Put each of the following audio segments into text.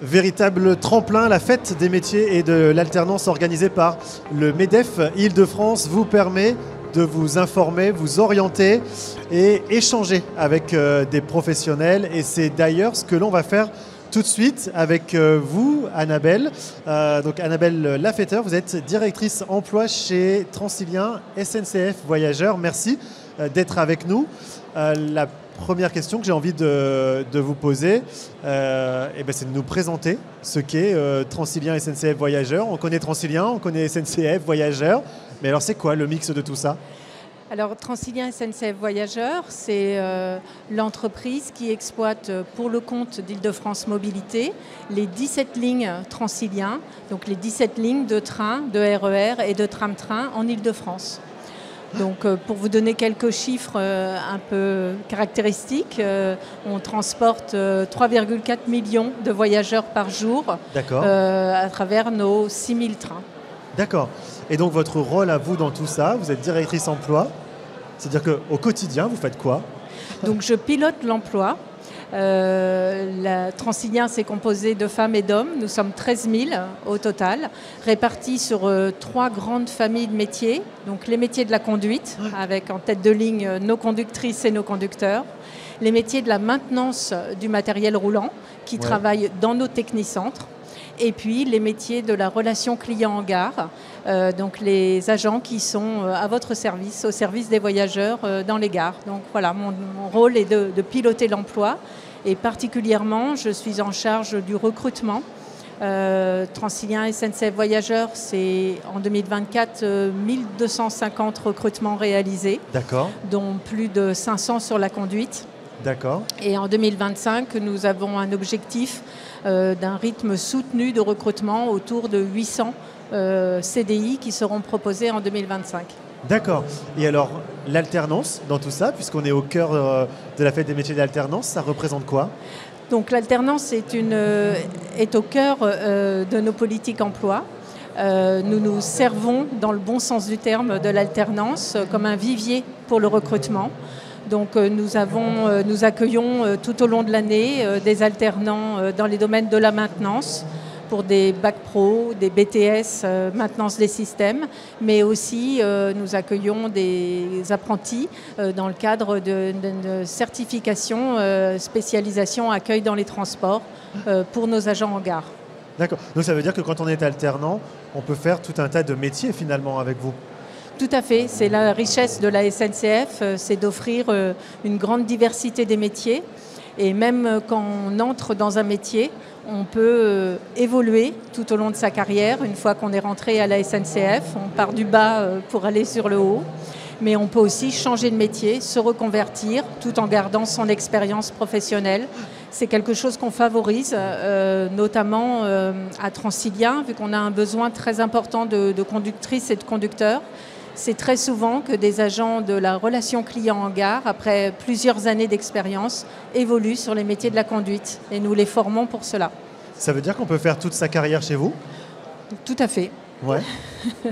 Véritable tremplin, la fête des métiers et de l'alternance organisée par le MEDEF Île-de-France vous permet de vous informer, vous orienter et échanger avec des professionnels. Et c'est d'ailleurs ce que l'on va faire tout de suite avec vous, Annabelle. Donc Annabelle Lafetteur, vous êtes directrice emploi chez Transilien SNCF Voyageurs. Merci d'être avec nous. La première question que j'ai envie de vous poser, c'est de nous présenter ce qu'est Transilien SNCF Voyageurs. On connaît Transilien, on connaît SNCF Voyageurs, mais alors c'est quoi le mix de tout ça ? Alors Transilien SNCF Voyageurs, c'est l'entreprise qui exploite pour le compte d'Île-de-France Mobilité les 17 lignes Transilien, donc les 17 lignes de train, de RER et de tram-train en Île-de-France. Donc pour vous donner quelques chiffres un peu caractéristiques, on transporte 3,4 millions de voyageurs par jour à travers nos 6000 trains. D'accord. Et donc votre rôle à vous dans tout ça, vous êtes directrice emploi, c'est-à-dire qu'au quotidien, vous faites quoi ? Donc je pilote l'emploi. La Transilien, c'est composé de femmes et d'hommes. Nous sommes 13 000 au total, répartis sur 3 grandes familles de métiers. Donc les métiers de la conduite, avec en tête de ligne nos conductrices et nos conducteurs. Les métiers de la maintenance du matériel roulant, qui travaillent dans nos technicentres. Et puis les métiers de la relation client en gare, donc les agents qui sont à votre service, au service des voyageurs dans les gares. Donc voilà, mon rôle est de piloter l'emploi et particulièrement je suis en charge du recrutement. Transilien SNCF Voyageurs, c'est en 2024 1250 recrutements réalisés, dont plus de 500 sur la conduite. D'accord. Et en 2025, nous avons un objectif d'un rythme soutenu de recrutement autour de 800 CDI qui seront proposés en 2025. D'accord. Et alors, l'alternance dans tout ça, puisqu'on est au cœur de la fête des métiers d'alternance, ça représente quoi ? Donc l'alternance est au cœur de nos politiques emploi. Nous nous servons, dans le bon sens du terme, de l'alternance comme un vivier pour le recrutement. Donc nous accueillons tout au long de l'année des alternants dans les domaines de la maintenance pour des bacs pro, des BTS, maintenance des systèmes, mais aussi nous accueillons des apprentis dans le cadre de certification, spécialisation, accueil dans les transports pour nos agents en gare. D'accord. Donc ça veut dire que quand on est alternant, on peut faire tout un tas de métiers finalement avec vous ? Tout à fait, c'est la richesse de la SNCF, c'est d'offrir une grande diversité des métiers. Et même quand on entre dans un métier, on peut évoluer tout au long de sa carrière. Une fois qu'on est rentré à la SNCF, on part du bas pour aller sur le haut. Mais on peut aussi changer de métier, se reconvertir tout en gardant son expérience professionnelle. C'est quelque chose qu'on favorise, notamment à Transilien, vu qu'on a un besoin très important de conductrices et de conducteurs. C'est très souvent que des agents de la relation client en gare, après plusieurs années d'expérience, évoluent sur les métiers de la conduite. Et nous les formons pour cela. Ça veut dire qu'on peut faire toute sa carrière chez vous ? Tout à fait. Ouais.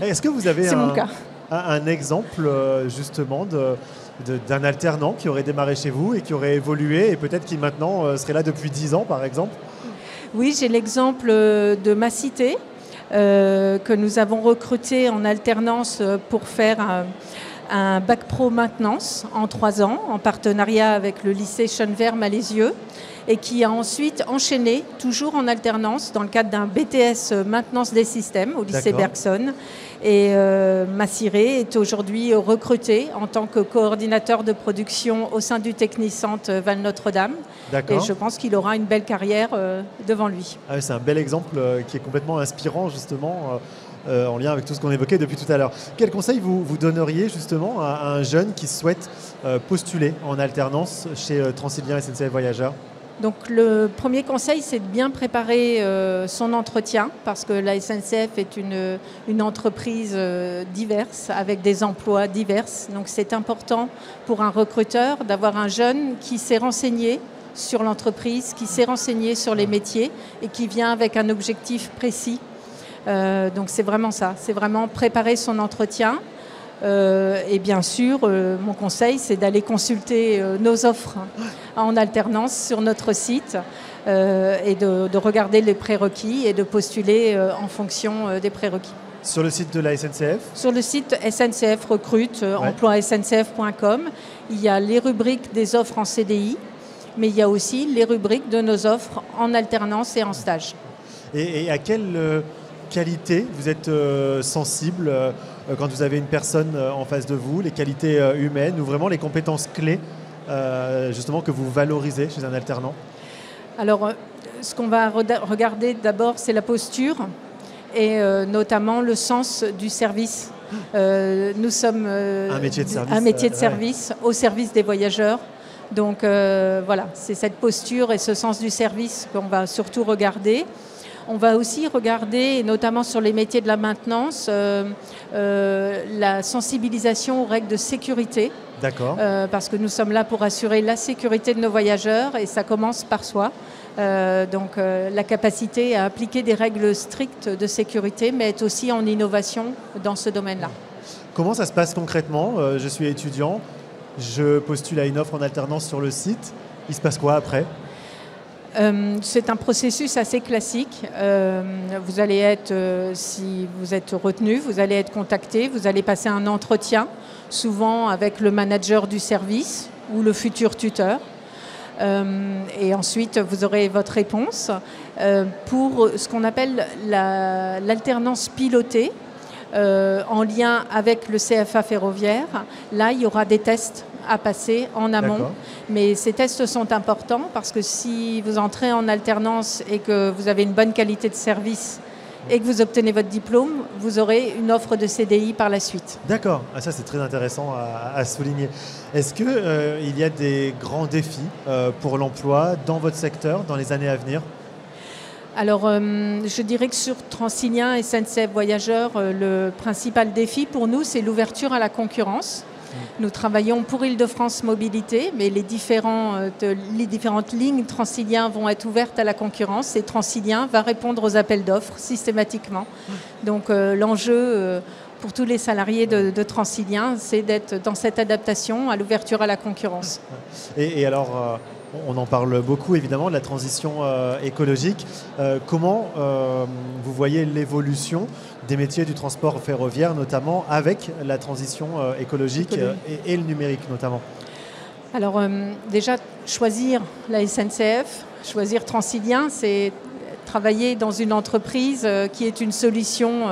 Est-ce que vous avez mon cas. Un exemple justement d'un alternant qui aurait démarré chez vous et qui aurait évolué et peut-être qui maintenant serait là depuis 10 ans par exemple ? Oui, j'ai l'exemple de ma cité. Que nous avons recruté en alternance pour faire un bac pro maintenance en 3 ans, en partenariat avec le lycée Schönwerth-Malézieux, et qui a ensuite enchaîné, toujours en alternance, dans le cadre d'un BTS maintenance des systèmes au lycée Bergson. Et Massiré est aujourd'hui recruté en tant que coordinateur de production au sein du Technicentre Val-Notre-Dame. Et je pense qu'il aura une belle carrière devant lui. C'est un bel exemple qui est complètement inspirant justement en lien avec tout ce qu'on évoquait depuis tout à l'heure. Quel conseil vous donneriez justement à un jeune qui souhaite postuler en alternance chez Transilien SNCF Voyageurs ? Donc le premier conseil, c'est de bien préparer son entretien parce que la SNCF est une entreprise diverse avec des emplois divers. Donc c'est important pour un recruteur d'avoir un jeune qui s'est renseigné sur l'entreprise, qui s'est renseigné sur les métiers et qui vient avec un objectif précis. Donc c'est vraiment ça, c'est vraiment préparer son entretien. Et bien sûr, mon conseil, c'est d'aller consulter nos offres en alternance sur notre site. et de regarder les prérequis et de postuler en fonction des prérequis. Sur le site de la SNCF? Sur le site SNCF Recrute, emploi-sncf.com, il y a les rubriques des offres en CDI, mais il y a aussi les rubriques de nos offres en alternance et en stage. Et à quelle qualité vous êtes sensible quand vous avez une personne en face de vous, les qualités humaines ou vraiment les compétences clés justement que vous valorisez chez un alternant? Alors, ce qu'on va regarder d'abord, c'est la posture et notamment le sens du service. Nous sommes un métier de service au service des voyageurs. Donc voilà, c'est cette posture et ce sens du service qu'on va surtout regarder. On va aussi regarder, notamment sur les métiers de la maintenance, la sensibilisation aux règles de sécurité. D'accord. Parce que nous sommes là pour assurer la sécurité de nos voyageurs et ça commence par soi. Donc la capacité à appliquer des règles strictes de sécurité, mais être aussi en innovation dans ce domaine-là. Comment ça se passe concrètement? Je suis étudiant, je postule à une offre en alternance sur le site. Il se passe quoi après? C'est un processus assez classique. Vous allez être, si vous êtes retenu, vous allez être contacté, vous allez passer un entretien, souvent avec le manager du service ou le futur tuteur. Et ensuite, vous aurez votre réponse pour ce qu'on appelle l'alternance pilotée en lien avec le CFA ferroviaire. Là, il y aura des tests à passer en amont. Mais ces tests sont importants parce que si vous entrez en alternance et que vous avez une bonne qualité de service et que vous obtenez votre diplôme, vous aurez une offre de CDI par la suite. D'accord, ça c'est très intéressant à souligner. Est-ce qu'il y a des grands défis pour l'emploi dans votre secteur dans les années à venir? Alors, je dirais que sur Transilien et SNCF Voyageurs, le principal défi pour nous, c'est l'ouverture à la concurrence. Nous travaillons pour Île-de-France Mobilité, mais les différentes lignes Transilien vont être ouvertes à la concurrence et Transilien va répondre aux appels d'offres systématiquement. Donc l'enjeu pour tous les salariés de Transilien, c'est d'être dans cette adaptation à l'ouverture à la concurrence. Et alors, on en parle beaucoup évidemment de la transition écologique. Comment vous voyez l'évolution des métiers du transport ferroviaire, notamment avec la transition écologique et le numérique notamment? Alors déjà, choisir la SNCF, choisir Transilien, c'est travailler dans une entreprise qui est une solution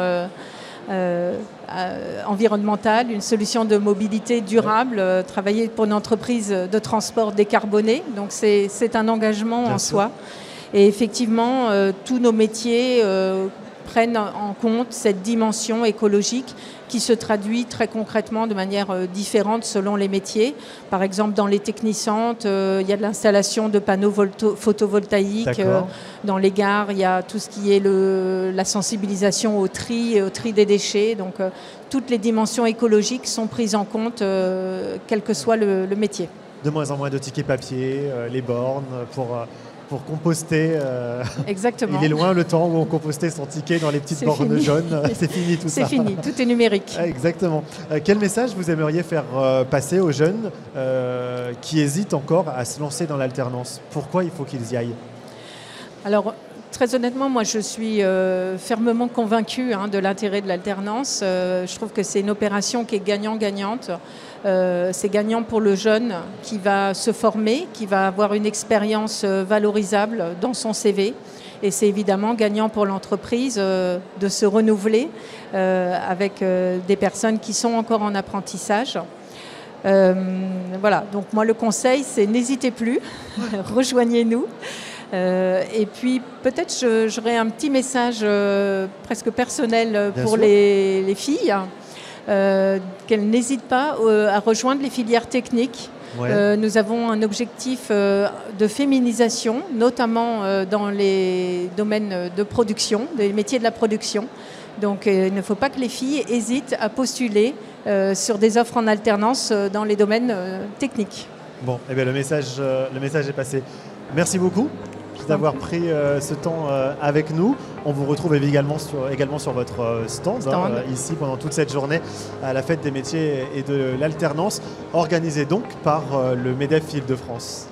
environnementale, une solution de mobilité durable, travailler pour une entreprise de transport décarboné. Donc c'est un engagement en soi. Et effectivement, tous nos métiers prennent en compte cette dimension écologique qui se traduit très concrètement de manière différente selon les métiers. Par exemple, dans les technicentres, il y a de l'installation de panneaux photovoltaïques. Dans les gares, il y a tout ce qui est la sensibilisation au tri des déchets. Donc, toutes les dimensions écologiques sont prises en compte, quel que soit le métier. De moins en moins de tickets papier, les bornes pour composter. Exactement. Il est loin le temps où on compostait son ticket dans les petites bornes jaunes. C'est fini tout ça. C'est fini, tout est numérique. Exactement. Quel message vous aimeriez faire passer aux jeunes qui hésitent encore à se lancer dans l'alternance? Pourquoi il faut qu'ils y aillent? Alors, très honnêtement, moi je suis fermement convaincue de l'intérêt de l'alternance. Je trouve que c'est une opération qui est gagnant-gagnante. C'est gagnant pour le jeune qui va se former, qui va avoir une expérience valorisable dans son CV. Et c'est évidemment gagnant pour l'entreprise de se renouveler avec des personnes qui sont encore en apprentissage. Voilà, donc moi le conseil c'est n'hésitez plus, rejoignez-nous. Et puis peut-être j'aurais un petit message presque personnel pour les filles. Qu'elles n'hésitent pas à rejoindre les filières techniques. Nous avons un objectif de féminisation, notamment dans les domaines de production, des métiers de la production. Donc il ne faut pas que les filles hésitent à postuler sur des offres en alternance dans les domaines techniques. Bon, eh bien, le message est passé. Merci beaucoup d'avoir pris ce temps avec nous. On vous retrouve également sur votre stand. Ici pendant toute cette journée à la fête des métiers et de l'alternance, organisée donc par le MEDEF Île-de-France.